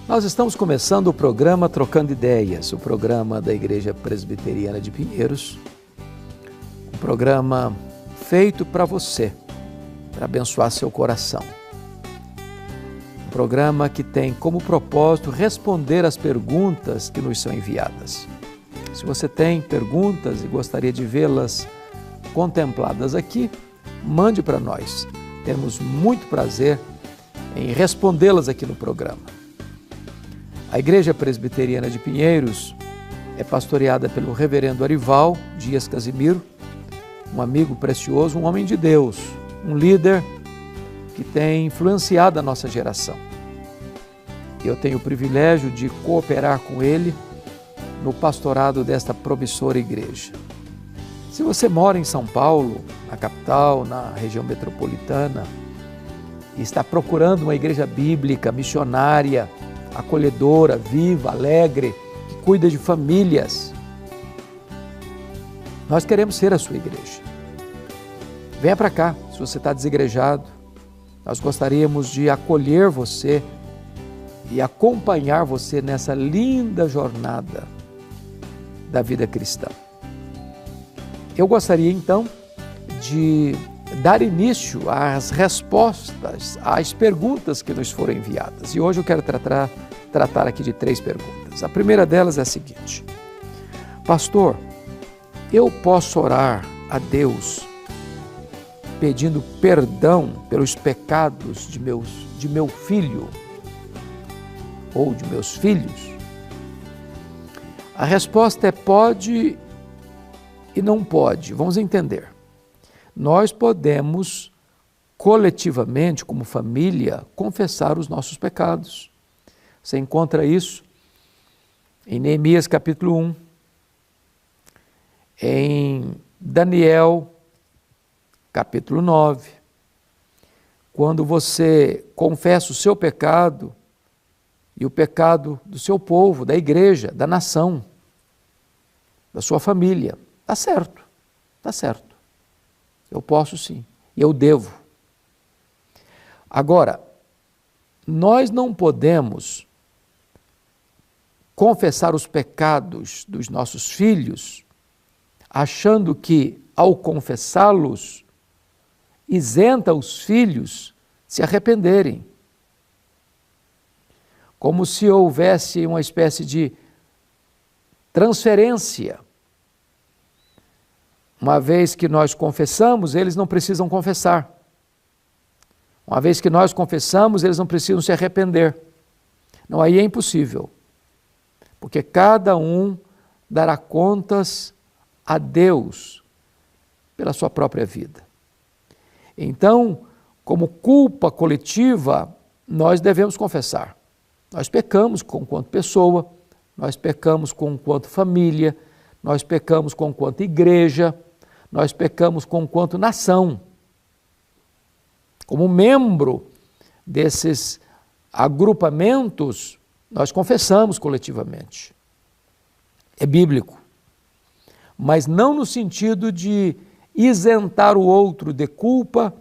Nós estamos começando o programa Trocando Ideias, o programa da Igreja Presbiteriana de Pinheiros, um programa feito para você, para abençoar seu coração. Um programa que tem como propósito responder às perguntas que nos são enviadas. Se você tem perguntas e gostaria de vê-las contempladas aqui, mande para nós. Temos muito prazer em respondê-las aqui no programa. A Igreja Presbiteriana de Pinheiros é pastoreada pelo reverendo Arival Dias Casimiro, um amigo precioso, um homem de Deus, um líder que tem influenciado a nossa geração. Eu tenho o privilégio de cooperar com ele no pastorado desta promissora igreja. Se você mora em São Paulo, na capital, na região metropolitana, e está procurando uma igreja bíblica, missionária, acolhedora, viva, alegre, que cuida de famílias, nós queremos ser a sua igreja. Venha para cá, se você está desigrejado, nós gostaríamos de acolher você e acompanhar você nessa linda jornada da vida cristã. Eu gostaria então de dar início às respostas às perguntas que nos foram enviadas. E hoje eu quero tratar aqui de 3 perguntas. A primeira delas é a seguinte: Pastor, eu posso orar a Deus pedindo perdão pelos pecados de meu filho ou de meus filhos? A resposta é pode e não pode. Vamos entender. Nós podemos, coletivamente, como família, confessar os nossos pecados. Você encontra isso em Neemias capítulo 1, em Daniel capítulo 9. Quando você confessa o seu pecado e o pecado do seu povo, da igreja, da nação, da sua família, está certo, está certo. Eu posso sim, eu devo. Agora, nós não podemos confessar os pecados dos nossos filhos achando que, ao confessá-los, isenta os filhos se arrependerem. Como se houvesse uma espécie de transferência. Uma vez que nós confessamos, eles não precisam confessar. Uma vez que nós confessamos, eles não precisam se arrepender. Não, aí é impossível. Porque cada um dará contas a Deus pela sua própria vida. Então, como culpa coletiva, nós devemos confessar. Nós pecamos conquanto pessoa, nós pecamos conquanto família, nós pecamos conquanto igreja, nós pecamos conquanto nação. Como membro desses agrupamentos, nós confessamos coletivamente. É bíblico. Mas não no sentido de isentar o outro de culpa.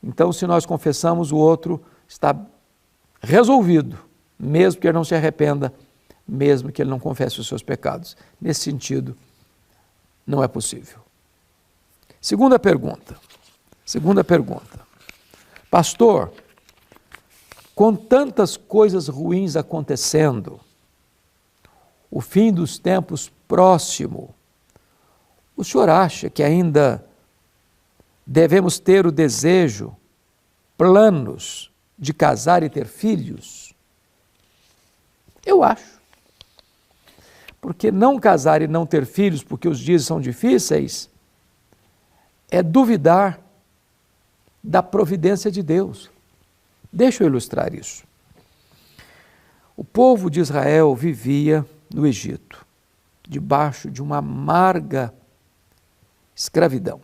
Então, se nós confessamos, o outro está resolvido, mesmo que ele não se arrependa, mesmo que ele não confesse os seus pecados. Nesse sentido, não é possível. Segunda pergunta. Pastor, com tantas coisas ruins acontecendo, o fim dos tempos próximo, o senhor acha que ainda devemos ter o desejo, planos de casar e ter filhos? Eu acho. Porque não casar e não ter filhos porque os dias são difíceis é duvidar da providência de Deus. Deixa eu ilustrar isso. O povo de Israel vivia no Egito, debaixo de uma amarga escravidão.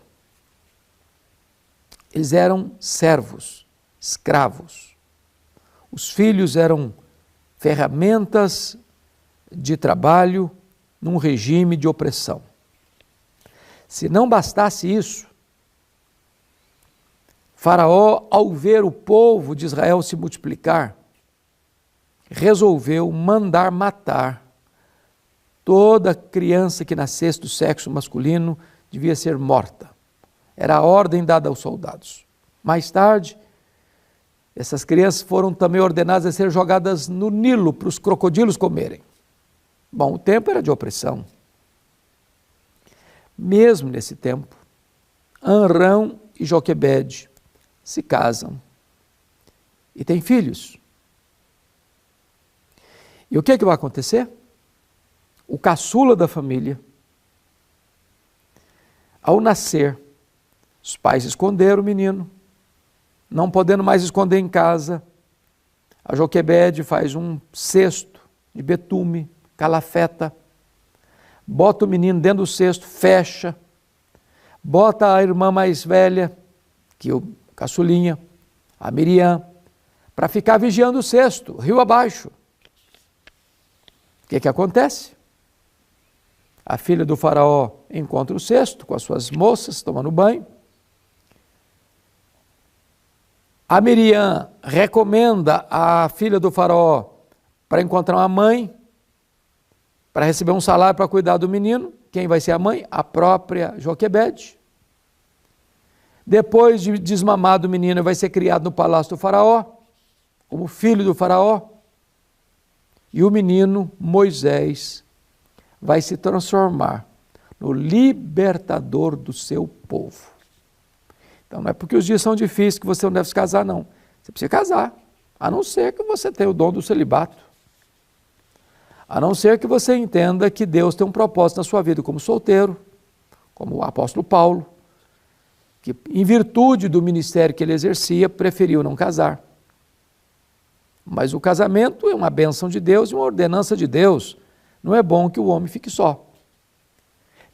Eles eram servos, escravos. Os filhos eram ferramentas de trabalho num regime de opressão. Se não bastasse isso, Faraó, ao ver o povo de Israel se multiplicar, resolveu mandar matar toda criança que nascesse do sexo masculino, devia ser morta. Era a ordem dada aos soldados. Mais tarde, essas crianças foram também ordenadas a ser jogadas no Nilo para os crocodilos comerem. Bom, o tempo era de opressão. Mesmo nesse tempo, Amrão e Joquebede se casam e têm filhos. E o que vai acontecer? O caçula da família, ao nascer, os pais esconderam o menino, não podendo mais esconder em casa. A Joquebede faz um cesto de betume, calafeta, bota o menino dentro do cesto, fecha, bota a irmã mais velha, que o caçulinha, a Miriam, para ficar vigiando o cesto, rio abaixo. O que acontece? A filha do faraó encontra o cesto com as suas moças tomando banho. A Miriam recomenda a filha do faraó para encontrar uma mãe, para receber um salário para cuidar do menino. Quem vai ser a mãe? A própria Joquebede. Depois de desmamado o menino, vai ser criado no palácio do faraó, como filho do faraó. E o menino, Moisés, vai se transformar no libertador do seu povo. Então não é porque os dias são difíceis que você não deve se casar, não. Você precisa casar, a não ser que você tenha o dom do celibato. A não ser que você entenda que Deus tem um propósito na sua vida como solteiro, como o apóstolo Paulo, que em virtude do ministério que ele exercia, preferiu não casar. Mas o casamento é uma bênção de Deus e uma ordenança de Deus. Não é bom que o homem fique só.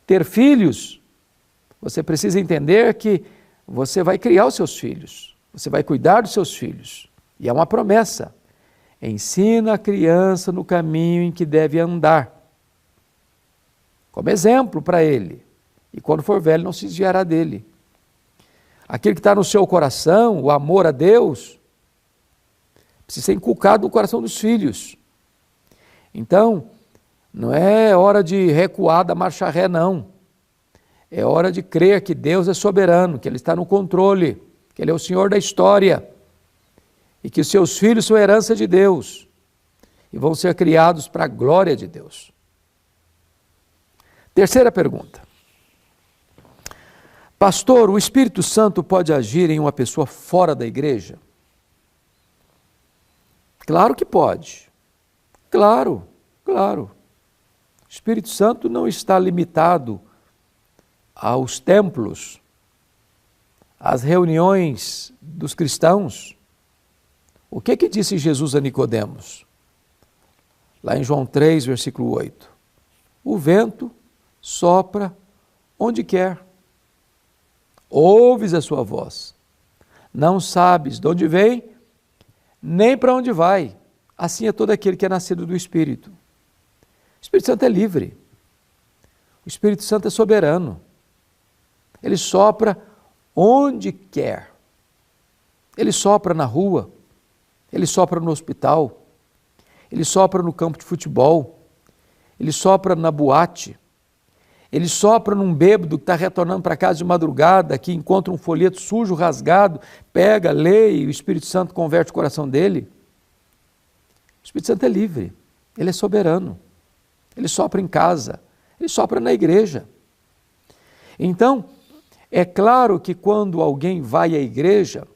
Ter filhos, você precisa entender que você vai criar os seus filhos, você vai cuidar dos seus filhos. E é uma promessa. Ensina a criança no caminho em que deve andar, como exemplo para ele. E quando for velho, não se desviará dele. Aquilo que está no seu coração, o amor a Deus, precisa ser inculcado no coração dos filhos. Então, não é hora de recuar da marcha ré, não. É hora de crer que Deus é soberano, que Ele está no controle, que Ele é o Senhor da história e que os seus filhos são herança de Deus e vão ser criados para a glória de Deus. Terceira pergunta. Pastor, o Espírito Santo pode agir em uma pessoa fora da igreja? Claro que pode. Claro. O Espírito Santo não está limitado aos templos, às reuniões dos cristãos. O que disse Jesus a Nicodemos? Lá em João 3, versículo 8. O vento sopra onde quer. Ouves a sua voz. Não sabes de onde vem, nem para onde vai. Assim é todo aquele que é nascido do Espírito. O Espírito Santo é livre. O Espírito Santo é soberano. Ele sopra onde quer. Ele sopra na rua. Ele sopra no hospital. Ele sopra no campo de futebol. Ele sopra na boate. Ele sopra num bêbado que está retornando para casa de madrugada, que encontra um folheto sujo, rasgado, pega, lê e o Espírito Santo converte o coração dele. O Espírito Santo é livre. Ele é soberano. Ele sopra em casa. Ele sopra na igreja. Então, é claro que quando alguém vai à igreja,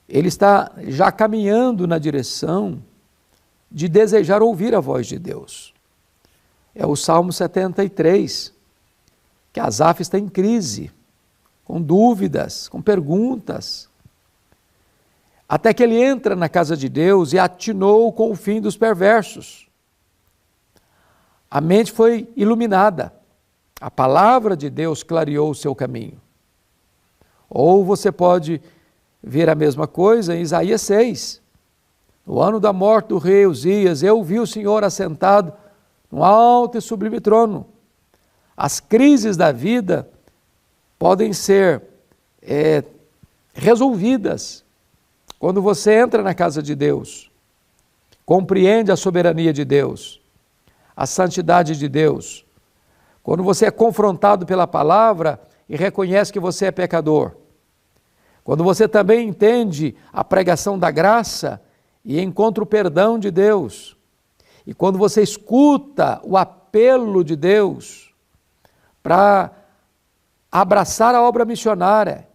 ele está já caminhando na direção de desejar ouvir a voz de Deus. É o Salmo 73, que Asaf está em crise, com dúvidas, com perguntas, até que ele entra na casa de Deus e atinou com o fim dos perversos. A mente foi iluminada, a palavra de Deus clareou o seu caminho. Ou você pode ver a mesma coisa em Isaías 6. No ano da morte do rei Uzias, eu vi o Senhor assentado no alto e sublime trono. As crises da vida podem ser resolvidas quando você entra na casa de Deus, compreende a soberania de Deus, a santidade de Deus, quando você é confrontado pela palavra e reconhece que você é pecador, quando você também entende a pregação da graça e encontra o perdão de Deus, e quando você escuta o apelo de Deus para abraçar a obra missionária,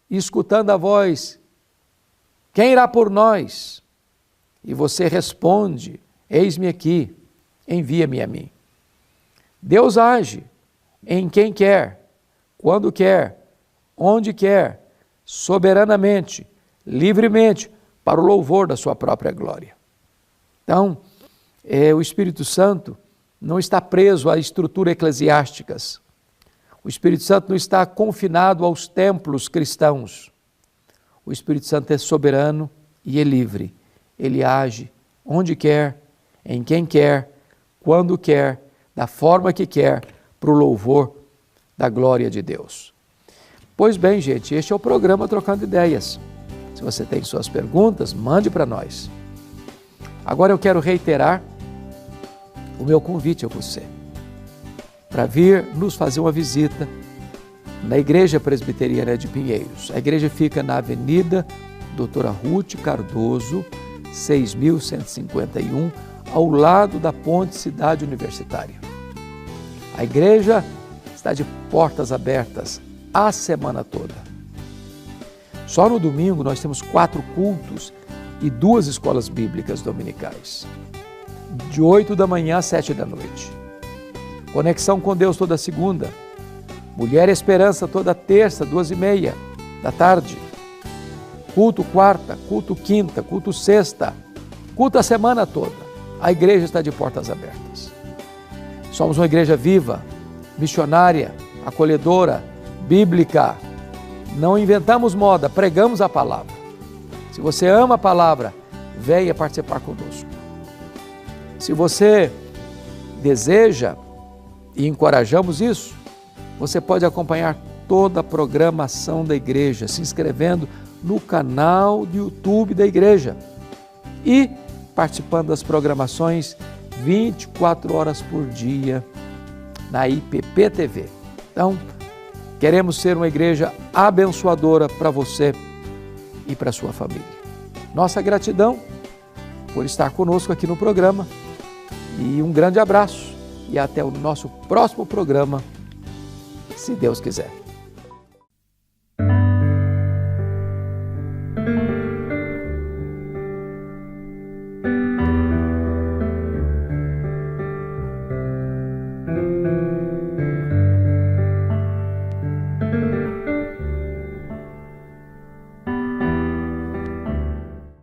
e escutando a voz, quem irá por nós? E você responde, eis-me aqui, envia-me a mim. Deus age em quem quer, quando quer, onde quer, soberanamente, livremente, para o louvor da sua própria glória. Então, o Espírito Santo não está preso a estruturas eclesiásticas. O Espírito Santo não está confinado aos templos cristãos. O Espírito Santo é soberano e é livre. Ele age onde quer, em quem quer, quando quer, da forma que quer, para o louvor da glória de Deus. Pois bem, gente, este é o programa Trocando Ideias. Se você tem suas perguntas, mande para nós. Agora eu quero reiterar o meu convite a você, para vir nos fazer uma visita na Igreja Presbiteriana de Pinheiros. A igreja fica na Avenida Doutora Ruth Cardoso, 6.151, ao lado da Ponte Cidade Universitária. A igreja está de portas abertas a semana toda. Só no domingo nós temos 4 cultos e 2 escolas bíblicas dominicais, de 8 da manhã às 7 da noite. Conexão com Deus toda segunda, Mulher Esperança toda terça, 2h30 da tarde, culto quarta, culto quinta, culto sexta, culto a semana toda. A igreja está de portas abertas. Somos uma igreja viva, missionária, acolhedora, bíblica. Não inventamos moda, pregamos a palavra. Se você ama a palavra, venha participar conosco. Se você deseja, e encorajamos isso, você pode acompanhar toda a programação da igreja, se inscrevendo no canal do YouTube da igreja e participando das programações 24 horas por dia na IPP TV. Então, queremos ser uma igreja abençoadora para você e para a sua família. Nossa gratidão por estar conosco aqui no programa e um grande abraço e até o nosso próximo programa, se Deus quiser.